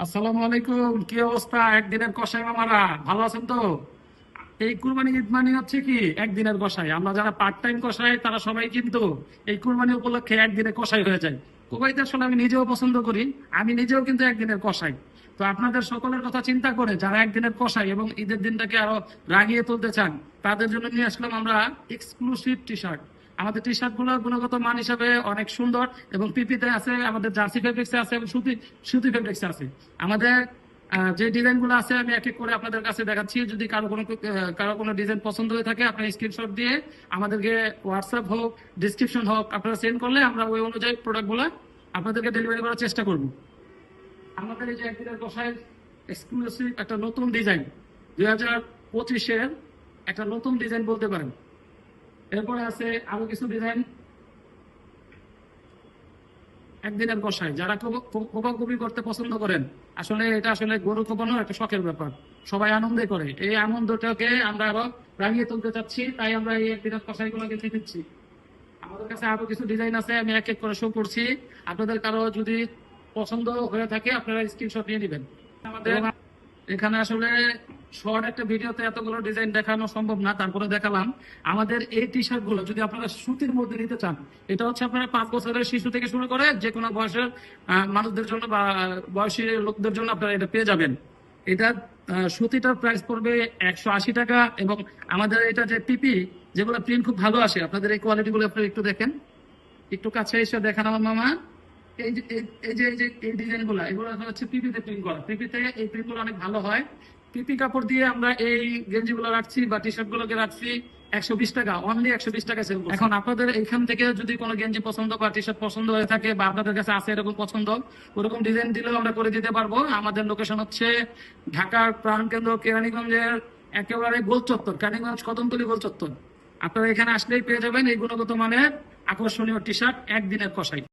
আসসালামু আলাইকুম। কি অবস্থা? একদিনের কষাই মামারা ভালো আছেন তো? এই কুরবানি ঈদ মানে হচ্ছে কি একদিনের কষাই। আমরা যারা পার্ট টাইম কষাই তারা সবাই কিন্তু এই কুরবানি উপলক্ষে একদিনে কষাই হয়ে যায়। কুবাইতে আসলে আমি নিজেও পছন্দ করি, আমি নিজেও কিন্তু একদিনের কষাই। তো আপনাদের সকলের কথা চিন্তা করে যারা একদিনের কষাই এবং ঈদের দিনটাকে আরো রাগিয়ে তুলতে চান, তাদের জন্য নিয়ে আসলাম আমরা এক্সক্লুসিভ টি শার্ট। আমাদের টি শার্ট গুলো গুণগত মান হিসাবে অনেক সুন্দর এবং পিপিতে আছে, আমাদের জার্সি ফেব্রিক্সে আছে এবং সুতি সুতি ফেব্রিক্সে আছে। আমাদের যে ডিজাইন গুলো আছে আমি এক এক করে আপনাদের কাছে দেখাচ্ছি। যদি কারো কোনো ডিজাইন পছন্দ হয়ে থাকে আপনার স্ক্রিনশট দিয়ে আমাদেরকে হোয়াটসঅ্যাপ হোক, ডিসক্রিপশন হোক, আপনারা সেন্ড করলে আমরা ওই অনুযায়ী প্রোডাক্ট গুলো আপনাদেরকে ডেলিভারি করার চেষ্টা করব। আমাদের এই যে একদিনের কষায় এক্সক্লুসিভ একটা নতুন ডিজাইন, 2025-এর একটা নতুন ডিজাইন বলতে পারেন। এরপরে আরো কিছু ডিজাইন একদিনের কষাই যারা কোপাকুপি করতে পছন্দ করেন। আসলে এটা আসলে গরু কোপানোর একটা শখের ব্যাপার, সবাই আনন্দে করে। এই আনন্দটাকে আমরা আরো রাঙিয়ে তুলতে চাচ্ছি, তাই আমরা এই একদিনের কষাই গুলোকে দিচ্ছি। আমাদের কাছে আরো কিছু ডিজাইন আছে, আমি এক এক করে শো করছি। আপনাদের কারো যদি পছন্দ হয়ে থাকে আপনারা স্ক্রিনশট নিয়ে নেবেন। আমাদের এখানে আসলে শর্ট একটা ভিডিওতে এতগুলো ডিজাইন দেখানো সম্ভব না, তারপরে দেখালাম। আমাদের এই টি শার্ট গুলো যদি আপনারা সুতির মধ্যে নিতে চান, এটা হচ্ছে আপনারা 5 বছরের শিশু থেকে শুরু করে যে কোনো বয়সের মানুষদের জন্য বা বয়সী লোকদের জন্য আপনারা এটা পেয়ে যাবেন। এটা সুতিটার প্রাইস পড়বে 180 টাকা। এবং আমাদের এটা যে পিপি, যেগুলো প্রিন্ট খুব ভালো আসে, আপনাদের এই কোয়ালিটি গুলো আপনারা একটু দেখেন, একটু কাছে এসে দেখান আমার মামা। এই যে এই ডিজাইন গুলা, এগুলো হচ্ছে পিপিতে প্রিন্ট করা। পিপিতে এই প্রিন্ট গুলো অনেক ভালো হয়। পিপি কাপড় দিয়ে আমরা এই গেঞ্জি গুলো রাখছি বা টি শার্ট গুলোকে রাখছি 120 টাকা, অনলি 120 টাকা সেল। এখন আপনাদের এখান থেকে যদি কোনো গেঞ্জি পছন্দ বা টি শার্ট পছন্দ হয়ে থাকে বা আপনাদের কাছে আছে এরকম পছন্দ, ওরকম ডিজাইন দিলেও আমরা করে দিতে পারবো। আমাদের লোকেশন হচ্ছে ঢাকার প্রাণকেন্দ্র কেরানীগঞ্জের একেবারে গোল চত্বর, কেরানীগঞ্জ কদমতলী গোল চত্বর। আপনারা এখানে আসলেই পেয়ে যাবেন এই গুণগত মানের আকর্ষণীয় টি শার্ট একদিনের কষাই।